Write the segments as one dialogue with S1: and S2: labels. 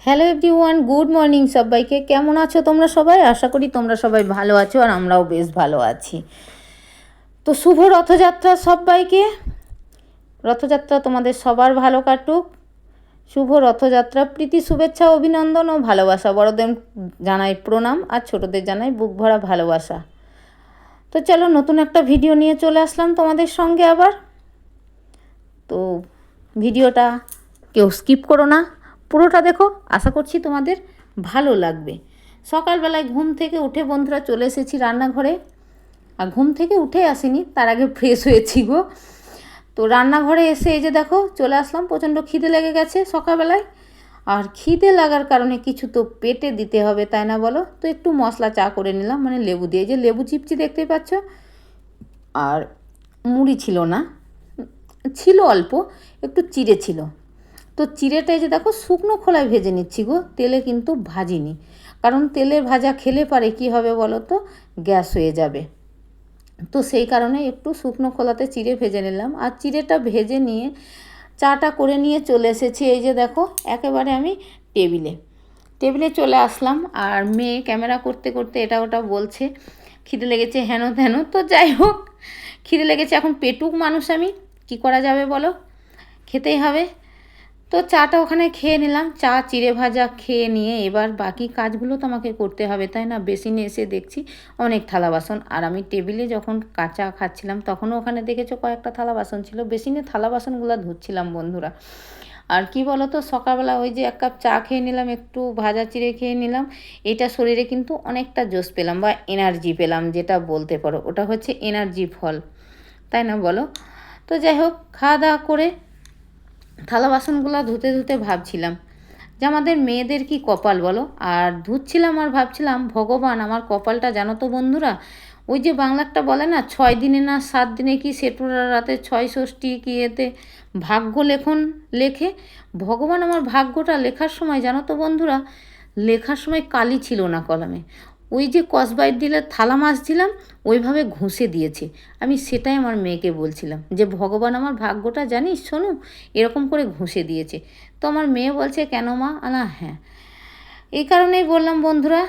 S1: Hello everyone, good morning সবাইকে। কেমন আছো তোমরা সবাই? আশা করি তোমরা সবাই ভালো আছো আর আমরাও বেশ ভালো আছি। তো শুভ রথযাত্রা সবাইকে। রথযাত্রা তোমাদের সবার ভালো কাটুক। শুভ রথযাত্রা। প্রীতি, শুভেচ্ছা, অভিনন্দন ও ভালোবাসা। বড়দের জানাই প্রণাম আর ছোটদের জানাই বুক ভরা ভালোবাসা। তো চলো, নতুন একটা ভিডিও নিয়ে চলে আসলাম তোমাদের সঙ্গে আবার। তো ভিডিওটা কেউ স্কিপ করো না, পুরোটা দেখো, আশা করছি তোমাদের ভালো লাগবে। সকালবেলায় ঘুম থেকে উঠে বন্ধুরা চলে এসেছি রান্নাঘরে। আর ঘুম থেকে উঠে আসিনি, তার আগে ফ্রেশ হয়েছি গো। তো রান্নাঘরে এসে এই যে দেখো চলে আসলাম। প্রচণ্ড খিদে লেগে গেছে সকালবেলায়। আর খিদে লাগার কারণে কিছু তো পেটে দিতে হবে, তাই না বলো? তো একটু মশলা চা করে নিলাম, মানে লেবু দিয়ে, যে লেবু চিপচি দেখতেই পাচ্ছ। আর মুড়ি ছিল না, ছিল অল্প, একটু চিড়ে ছিল। তো চিড়েটা এই যে দেখো শুকনো খোলায় ভেজে নিচ্ছি গো, তেলে কিন্তু ভাজিনি। কারণ তেলে ভাজা খেলে পারে কি হবে বলো তো, গ্যাস হয়ে যাবে। তো সেই কারণে একটু শুকনো খোলাতে চিড়ে ভেজে নিলাম। আর চিড়েটা ভেজে নিয়ে চাটা করে নিয়ে চলে এসেছি এই যে দেখো একেবারে আমি টেবিলে চলে আসলাম। আর মেয়ে ক্যামেরা করতে করতে এটা ওটা বলছে খিদে লেগেছে হেন তেন। তো যাই হোক, খিদে লেগেছে, এখন পেটুক মানুষ আমি, কি করা যাবে বলো, খেতেই হবে। তো চাটা ওখানে খেয়ে নিলাম, চা চিড়ে ভাজা খেয়ে নিয়ে এবার বাকি কাজগুলো তো আমাকে করতে হবে, তাই না? বেসিনে এসে দেখছি অনেক থালা বাসন। আর আমি টেবিলে যখন চা খাচ্ছিলাম তখনও ওখানে দেখেছো কয়েকটা থালা বাসন ছিল, বেসিনে থালা বাসনগুলো ধুচ্ছিলাম বন্ধুরা। আর কি বলো তো, সকালবেলা ওই যে এক কাপ চা খেয়ে নিলাম, একটু ভাজা চিড়ে খেয়ে নিলাম, এটা শরীরে কিন্তু অনেকটা জোশ পেলাম বা এনার্জি পেলাম, যেটা বলতে পারো ওটা হচ্ছে এনার্জি ফল, তাই না বলো? তো যাই হোক, খাওয়া দাওয়া করে থালা বাসনগুলো ধুতে ধুতে ভাবছিলাম যে আমাদের মেয়েদের কি কপাল বলো। আর ধুচ্ছিলাম আর ভাবছিলাম, ভগবান আমার কপালটা জানো তো বন্ধুরা, ওই যে বাংলাটা বলে না, 6 দিনে না 7 দিনে কি সেটুরা রাতে 6 ষষ্ঠী কি এতে ভাগ্য লেখন লেখে। ভগবান আমার ভাগ্যটা লেখার সময় জানো তো বন্ধুরা, লেখার সময় কালি ছিল না কলমে। ওই যে কসবাইট দিলে থালা মাজছিলাম ওইভাবে ঘষে দিয়েছে। আমি সেটাই আমার মেয়েকে বলছিলাম যে ভগবান আমার ভাগ্যটা জানিস শোনো এরকম করে ঘষে দিয়েছে। তো আমার মেয়ে বলছে কেন মা? না হ্যাঁ, এই কারণেই বললাম বন্ধুরা,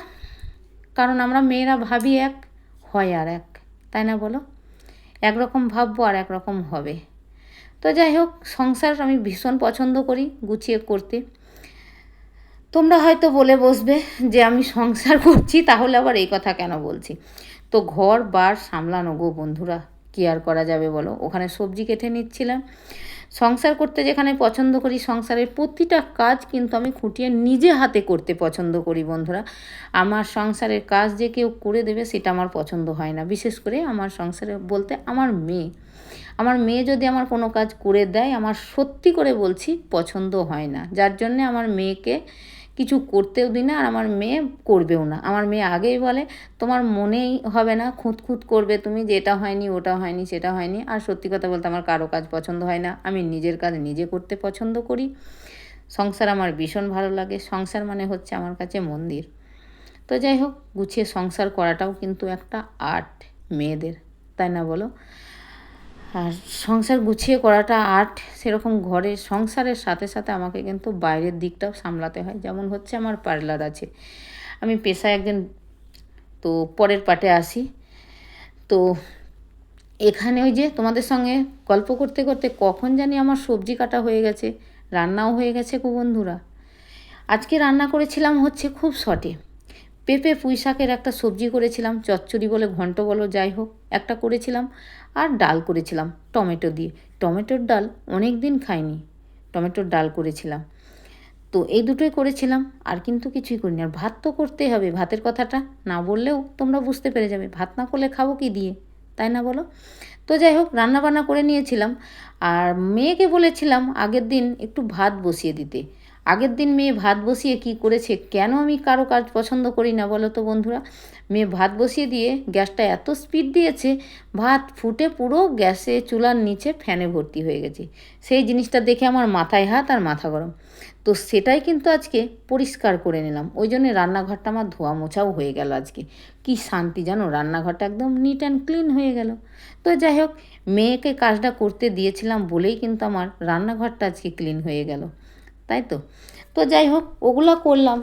S1: কারণ আমরা মেয়েরা ভাবি এক, হয় আর এক, তাই না বলো? একরকম ভাববো আর একরকম হবে। তো যাই হোক, সংসার আমি ভীষণ পছন্দ করি গুছিয়ে করতে। তোমরা হয়তো বলে বসবে যে আমি সংসার করছি, তাহলে আবার এই কথা কেন বলছি। তো ঘর বার সামলানো গো বন্ধুরা, কি আর করা যাবে বলো। ওখানে সবজি কেটে নিচ্ছিলাম। সংসার করতে যেখানে পছন্দ করি, সংসারের প্রতিটা কাজ কিন্তু আমি খুঁটিয়ে নিজে হাতে করতে পছন্দ করি বন্ধুরা। আমার সংসারের কাজ যে কেউ করে দেবে সেটা আমার পছন্দ হয় না। বিশেষ করে আমার সংসারে বলতে আমার মেয়ে যদি আমার কোনো কাজ করে দেয়, আমার সত্যি করে বলছি পছন্দ হয় না। যার জন্যে আমার মেয়েকে কিছু করতেও দিই না, আর আমার মেয়ে করবেও না। আমার মেয়ে আগেই বলে তোমার মনেই হবে না, খুঁত করবে তুমি, যে এটা হয়নি ওটা হয়নি সেটা হয়নি। আর সত্যি কথা বলতে আমার কারো কাজ পছন্দ হয় না, আমি নিজের কাজ নিজে করতে পছন্দ করি। সংসার আমার ভীষণ ভালো লাগে, সংসার মানে হচ্ছে আমার কাছে মন্দির। তো যাই হোক, গুছিয়ে সংসার করাটাও কিন্তু একটা আর্ট মেয়েদের, তাই না বলো? আর সংসার গুছিয়ে করাটা আর্ট, সেরকম ঘরের সংসারের সাথে সাথে আমাকে কিন্তু বাইরের দিকটাও সামলাতে হয়। যেমন হচ্ছে আমার পার্লার আছে, আমি পেশায় একজন। তো পরের পাটে আসি। তো এখানে ওই যে তোমাদের সঙ্গে গল্প করতে করতে কখন জানি আমার সবজি কাটা হয়ে গেছে, রান্নাও হয়ে গেছে গো বন্ধুরা। আজকে রান্না করেছিলাম হচ্ছে খুব শর্টে, পেঁপে পুঁই শাকের একটা সবজি করেছিলাম, চচ্চড়ি বলে ঘন্ট বলো যাই হোক একটা করেছিলাম। আর ডাল করেছিলাম টমেটো দিয়ে। টমেটোর ডাল অনেক দিন খাইনি, টমেটোর ডাল করেছিলাম। তো এই দুটোই করেছিলাম, আর কিন্তু কিছুই করিনি। আর ভাত তো করতেই হবে, ভাতের কথাটা না বললেও তোমরা বুঝতে পেরে যাবে, ভাত না করলে খাবো কি দিয়ে, তাই না বলো? তো যাই হোক, রান্নাবান্না করে নিয়েছিলাম। আর মেয়েকে বলেছিলাম আগের দিন একটু ভাত বসিয়ে দিতে। আগের দিন মেয়ে ভাত বসিয়ে কি করেছে, কেন আমি কারো কাজ পছন্দ করি না বলো তো বন্ধুরা, মেয়ে ভাত বসিয়ে দিয়ে গ্যাসটা এত স্পিড দিয়েছে, ভাত ফুটে পুরো গ্যাসে চুলার নিচে ফ্যানে ভর্তি হয়ে গেছে। সেই জিনিসটা দেখে আমার মাথায় হাত আর মাথা গরম। তো সেটাই কিন্তু আজকে পরিষ্কার করে নিলাম, ওই জন্য রান্নাঘরটা আমার ধোয়া মোছাও হয়ে গেল আজকে। কি শান্তি জানো, রান্নাঘরটা একদম নিট অ্যান্ড ক্লিন হয়ে গেল। তো যাই হোক, মেয়েকে কাজটা করতে দিয়েছিলাম বলেই কিন্তু আমার রান্নাঘরটা আজকে ক্লিন হয়ে গেল, তাই তো? তো যাই হোক, ওগুলো করলাম,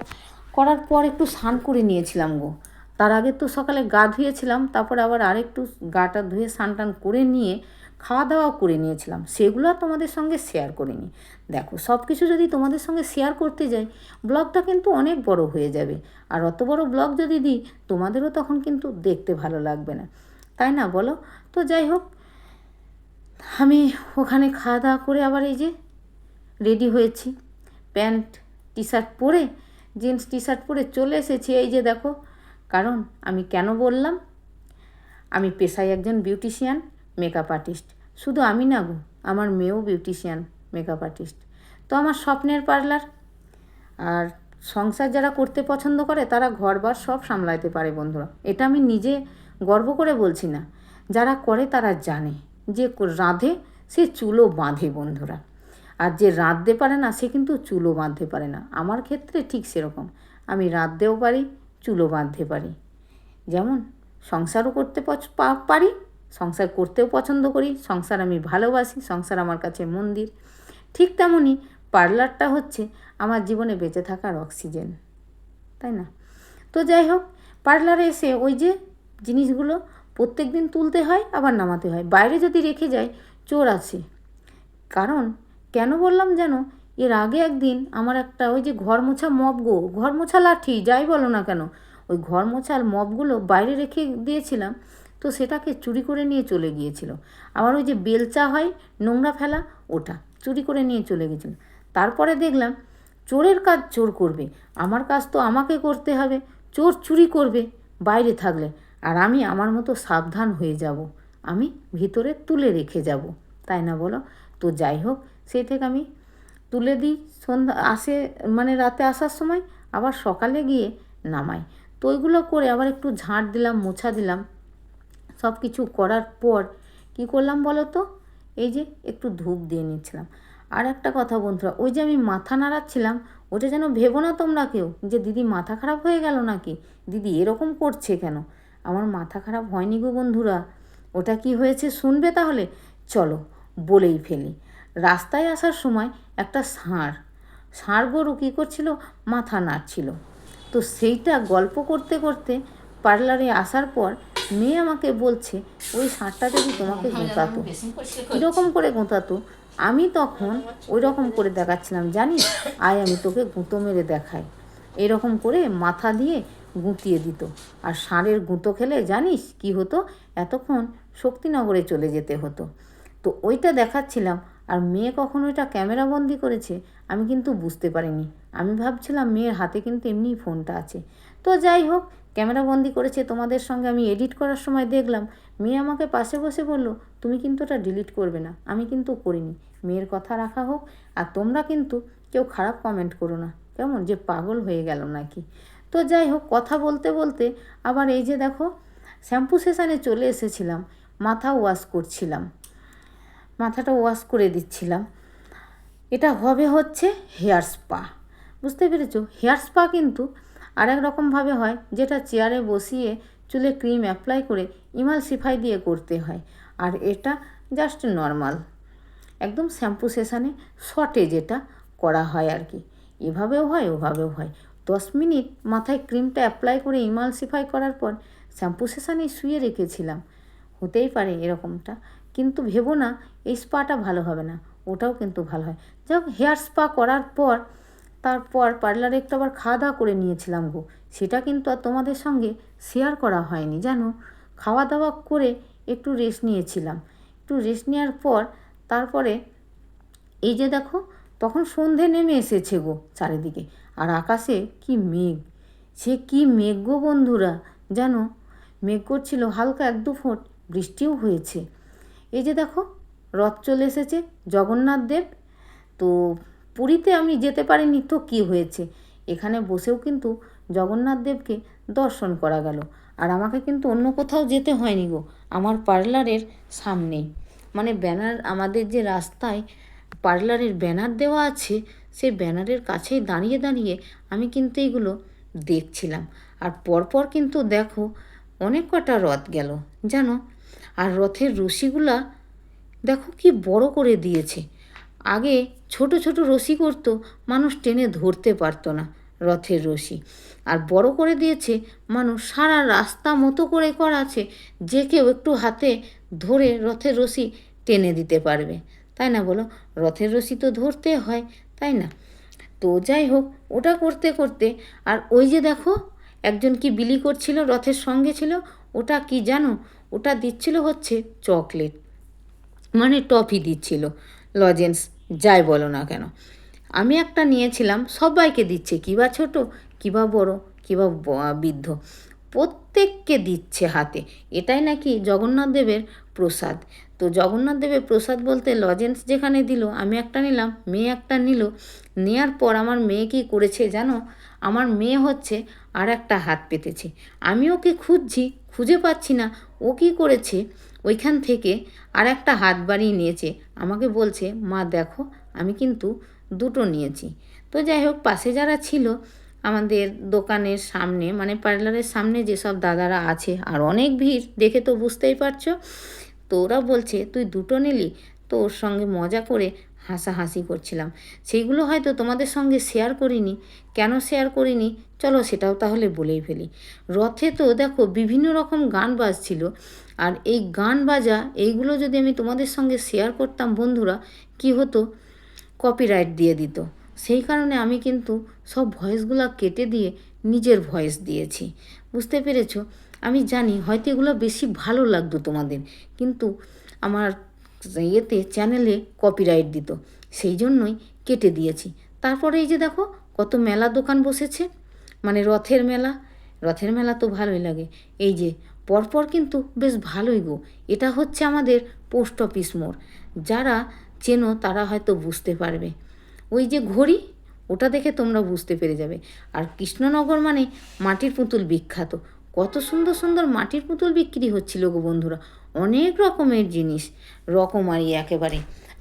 S1: করার পর একটু স্নান করে নিয়েছিলাম গো। তার আগে তো সকালে গা ধুয়েছিলাম, তারপর আবার আরেকটু গাটা ধুয়ে স্নান টান করে নিয়ে খাওয়া দাওয়াও করে নিয়েছিলাম, সেগুলো আর তোমাদের সঙ্গে শেয়ার করিনি। দেখো, সব কিছু যদি তোমাদের সঙ্গে শেয়ার করতে যাই, ব্লগটা কিন্তু অনেক বড় হয়ে যাবে, আর অত বড় ব্লগ যদি দিই তোমাদেরও তখন কিন্তু দেখতে ভালো লাগবে না, তাই না বলো? তো যাই হোক, আমি ওখানে খাওয়া দাওয়া করে আবার এই যে রেডি হয়েছি, প্যান্ট টি শার্ট পরে, জিন্স টি শার্ট পরে চলে এসেছি। এই যে দেখো, কারণ আমি কেন বললাম, আমি পেশায় একজন বিউটিশিয়ান, মেকআপ আর্টিস্ট। শুধু আমি না গো, আমার মেয়েও বিউটিশিয়ান, মেকআপ আর্টিস্ট। তো আমার স্বপ্নের পার্লার। আর সংসার যারা করতে পছন্দ করে তারা ঘরবার সব সামলাতে পারে বন্ধুরা, এটা আমি নিজে গর্ব করে বলছি না, যারা করে তারা জানে যে রাঁধে সে চুলও বাঁধে বন্ধুরা, আর যে রাঁধতে পারে না সে কিন্তু চুলও বাঁধতে পারে না। আমার ক্ষেত্রে ঠিক সেরকম, আমি রাঁধতেও পারি, চুলও বাঁধতে পারি। যেমন সংসারও করতে পারি, সংসার করতেও পছন্দ করি, সংসার আমি ভালোবাসি, সংসার আমার কাছে মন্দির। ঠিক তেমনই পার্লারটা হচ্ছে আমার জীবনে বেঁচে থাকার অক্সিজেন, তাই না? তো যাই হোক, পার্লারে এসে ওই যে জিনিসগুলো প্রত্যেক দিন তুলতে হয় আবার নামাতে হয়, বাইরে যদি রেখে যায় চোর আসে। কারণ কেন বললাম জানো, এর আগে একদিন আমার একটা ওই যে ঘর মোছা মপ গো, ঘর মোছা লাঠি যাই বলো না কেন, ওই ঘর মোছার মপগুলো বাইরে রেখে দিয়েছিলাম, তো সেটাকে চুরি করে নিয়ে চলে গিয়েছিল। আবার ওই যে বেলচা হয় নোংরা ফেলা, ওটা চুরি করে নিয়ে চলে গেছিল। তারপরে দেখলাম চোরের কাজ চোর করবে, আমার কাজ তো আমাকে করতে হবে। চোর চুরি করবে বাইরে থাকলে, আর আমি আমার মতো সাবধান হয়ে যাব, আমি ভিতরে তুলে রেখে যাব, তাই না বলো? তো যাই হোক, সেই থেকে আমি তুলে দিই, সন্ধ্যা আসে মানে রাতে আসার সময়, আবার সকালে গিয়ে নামাই। তো ওইগুলো করে আবার একটু ঝাঁট দিলাম, মোছা দিলাম, সব কিছু করার পর কি করলাম বলো তো, এই যে একটু ধূপ দিয়ে নিচ্ছিলাম। আর একটা কথা বন্ধুরা, ওই যে আমি মাথা নাড়াচ্ছিলাম, ওটা যেন ভেবো না তোমরা কেউ যে দিদি মাথা খারাপ হয়ে গেল নাকি, দিদি এরকম করছে কেন। আমার মাথা খারাপ হয়নি গো বন্ধুরা। ওটা কি হয়েছে শুনবে তাহলে? চলো বলেই ফেলি। রাস্তায় আসার সময় একটা ষাঁড় গরু কী করছিল, মাথা নাড়ছিল। তো সেইটা গল্প করতে করতে পার্লারে আসার পর মেয়ে আমাকে বলছে, ওই ষাঁড়টা যদি তোমাকে গোঁতাতো, কীরকম করে গোঁতাতো? আমি তখন ওই রকম করে দেখাচ্ছিলাম, জানিস আয় আমি তোকে গুঁতো মেরে দেখাই। এরকম করে মাথা দিয়ে গুঁতিয়ে দিত। আর ষাঁড়ের গুঁতো খেলে জানিস কি হতো, এতক্ষণ শক্তিনগরে চলে যেতে হতো। তো ওইটা দেখাচ্ছিলাম, আর মেয়ে কখন ওইটা ক্যামেরাবন্দি করেছে আমি কিন্তু বুঝতে পারিনি। আমি ভাবছিলাম মেয়ের হাতে কিন্তু এমনিই ফোনটা আছে। তো যাই হোক, ক্যামেরাবন্দি করেছে, তোমাদের সঙ্গে আমি এডিট করার সময় দেখলাম মেয়ে আমাকে পাশে বসে বলল, তুমি কিন্তু ওটা ডিলিট করবে না। আমি কিন্তু করিনি। মেয়ের কথা রাখা হোক, আর তোমরা কিন্তু কেউ খারাপ কমেন্ট করো না, কেমন যে পাগল হয়ে গেল নাকি। তো যাই হোক, কথা বলতে বলতে আবার এই যে দেখো, শ্যাম্পু সেশানে চলে এসেছিলাম, মাথা ওয়াশ করছিলাম, মাথাটা ওয়াশ করে দিচ্ছিলাম। এটা হচ্ছে হেয়ার স্পা, বুঝতে পেরেছো? হেয়ার স্পা কিন্তু আরেক রকমভাবে হয়, যেটা চেয়ারে বসিয়ে চুলে ক্রিম অ্যাপ্লাই করে ইমালসিফাই দিয়ে করতে হয়, আর এটা জাস্ট নর্মাল একদম শ্যাম্পু সেশানে শর্টে যেটা করা হয় আর কি। এভাবেও হয় ওভাবেও হয়। 10 মিনিট মাথায় ক্রিমটা অ্যাপ্লাই করে ইমালসিফাই করার পর শ্যাম্পু সেশানে শুয়ে রেখেছিলাম। হতেই পারে এরকমটা, কিন্তু ভেবো না এই স্পাটা ভালো হবে না, ওটাও কিন্তু ভালো হয়। যাই হোক, হেয়ার স্পা করার পর তারপর পার্লারে একটু আবার খাওয়া দাওয়া করে নিয়েছিলাম গো, সেটা কিন্তু আর তোমাদের সঙ্গে শেয়ার করা হয়নি জানো। খাওয়া দাওয়া করে একটু রেস্ট নিয়েছিলাম। একটু রেস্ট নেওয়ার পর তারপরে এই যে দেখো, তখন সন্ধে নেমে এসেছে গো চারিদিকে, আর আকাশে কি মেঘ, সে কি মেঘ গো বন্ধুরা, জানো মেঘ করছিল, হালকা 1-2 ফোঁট বৃষ্টিও হয়েছে। এই যে দেখো, রথ চলে এসেছে, জগন্নাথ দেব। তো পুরীতে আমি যেতে পারিনি, তো কী হয়েছে, এখানে বসেও কিন্তু জগন্নাথ দেবকে দর্শন করা গেল। আর আমাকে কিন্তু অন্য কোথাও যেতে হয়নি গো, আমার পার্লারের সামনেই, মানে ব্যানার, আমাদের যে রাস্তায় পার্লারের ব্যানার দেওয়া আছে, সেই ব্যানারের কাছেই দাঁড়িয়ে দাঁড়িয়ে আমি কিন্তু এইগুলো দেখছিলাম। আর পরপর কিন্তু দেখো অনেক কটা রথ গেল জানো। আর রথের রশিগুলা দেখো কি বড় করে দিয়েছে। আগে ছোট ছোট রশি করতো, মানুষ টেনে ধরতে পারতো না রথের রশি, আর বড় করে দিয়েছে মানুষ সারা রাস্তা মতো করে করাছে, যে কেউ একটু হাতে ধরে রথের রশি টেনে দিতে পারবে, তাই না বলো? রথের রশি তো ধরতে হয়, তাই না? তো যাই হোক, ওটা করতে করতে, আর ওই যে দেখো একজন কি বিলি করছিল রথের সঙ্গে ছিল, ওটা কি জানো? ওটা দিচ্ছিল হচ্ছে চকলেট, মানে টফি দিচ্ছিল, লজেন্স, যাই বলো না কেন। আমি একটা নিয়েছিলাম, সবাইকে দিচ্ছে, কিবা ছোট, কিবা বড়, কিবা বৃদ্ধ, প্রত্যেককে দিচ্ছে হাতে। এটাই নাকি জগন্নাথ দেবের প্রসাদ। তো জগন্নাথ দেবের প্রসাদ বলতে লজেন্স যেখানে দিল, আমি একটা নিলাম, মেয়ে একটা নিল। নেওয়ার পর আমার মেয়ে কী করেছে জানো? আমার মেয়ে হচ্ছে আর একটা হাত পেতেছে, আমি ওকে খুঁজছি, খুঁজে পাচ্ছি না। ও কী করেছে, ওইখান থেকে আর একটা হাত বাড়িয়ে নিয়েছে, আমাকে বলছে, মা দেখো আমি কিন্তু দুটো নিয়েছি। তো যাই হোক, পাশে যারা ছিল আমাদের দোকানের সামনে, মানে পার্লারের সামনে যেসব দাদারা আছে, আর অনেক ভিড় দেখে তো বুঝতেই পারছো, তো ওরা বলছে তুই দুটো নিলি? তো ওর সঙ্গে মজা করে হাসাহাসি করছিলাম। সেইগুলো হয়তো তোমাদের সঙ্গে শেয়ার করিনি। কেন শেয়ার করিনি চলো সেটাও তাহলে বলেই ফেলি। রথে তো দেখো বিভিন্ন রকম গান বাজছিল, আর এই গান বাজা এইগুলো যদি আমি তোমাদের সঙ্গে শেয়ার করতাম বন্ধুরা, কি হতো, কপিরাইট দিয়ে দিত। সেই কারণে আমি কিন্তু সব ভয়েসগুলো কেটে দিয়ে নিজের ভয়েস দিয়েছি, বুঝতে পেরেছো? আমি জানি হয়তো এগুলো বেশি ভালো লাগতো তোমাদের, কিন্তু আমার ইয়েতে চ্যানেলে কপিরাইট দিত, সেই জন্যই কেটে দিয়েছি। তারপরে এই যে দেখো কত মেলা দোকান বসেছে, মানে রথের মেলা। রথের মেলা তো ভালোই লাগে। এই যে পরপর কিন্তু বেশ ভালোই গো। এটা হচ্ছে আমাদের পোস্ট অফিস মোড়, যারা চেনো তারা হয়তো বুঝতে পারবে। ওই যে ঘড়ি, ওটা দেখে তোমরা বুঝতে পেরে যাবে। আর কৃষ্ণনগর মানে মাটির পুতুল বিখ্যাত, কত সুন্দর সুন্দর মাটির পুতুল বিক্রি হচ্ছিল গো বন্ধুরা, অনেক রকমের জিনিস, রকমারি একেবারে।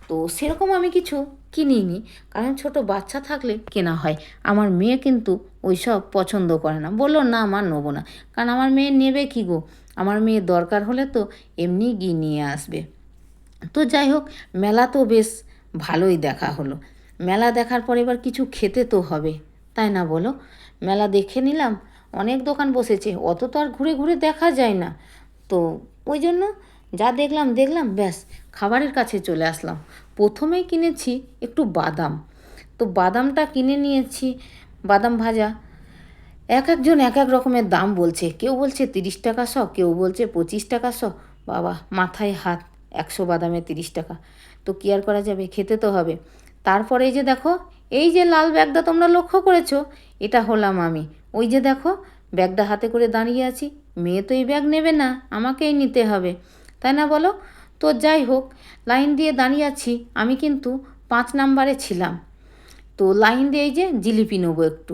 S1: তো সেরকম আমি কিছু কিনিনি, কারণ ছোট বাচ্চা থাকলে কেনা হয়। আমার মেয়ে কিন্তু ওই সব পছন্দ করে না, বললো না আমার নেবো না, কারণ আমার মেয়ে নেবে কী গো, আমার মেয়ের দরকার হলে তো এমনি গিয়ে নিয়ে আসবে। তো যাই হোক, মেলা তো বেশ ভালোই দেখা হলো। মেলা দেখার পর এবার কিছু খেতে তো হবে, তাই না বলো? মেলা দেখে নিলাম, অনেক দোকান বসেছে, অত তো আর ঘুরে ঘুরে দেখা যায় না, তো ওই জন্য যা দেখলাম দেখলাম, ব্যাস খাবারের কাছে চলে আসলাম। প্রথমেই কিনেছি একটু বাদাম, তো বাদামটা কিনে নিয়েছি, বাদাম ভাজা। এক একজন এক এক রকমের দাম বলছে, কেউ বলছে 30 টাকা শ, কেউ বলছে 25 টাকা শ। বাবা, মাথায় হাত, 100 বাদামে 30 টাকা, তো কী আর করা যাবে, খেতে তো হবে। তারপরে এই যে দেখো, এই যে লাল ব্যাগটা তোমরা লক্ষ্য করেছো, এটা হলাম আমি। ওই যে দেখো ব্যাগটা হাতে করে দাঁড়িয়ে আছি, মেয়ে তো এই ব্যাগ নেবে না, আমাকেই নিতে হবে, তাই না বলো? তো যাই হোক, লাইন দিয়ে দাঁড়িয়ে আছি, আমি কিন্তু 5 নাম্বারে ছিলাম। তো লাইন দিয়ে এই যে জিলিপি নেবো একটু,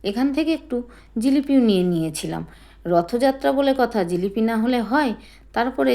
S1: এখান থেকে একটু জিলিপিও নিয়ে নিয়েছিলাম। রথযাত্রা বলে কথা, জিলিপি না হলে হয়? তারপরে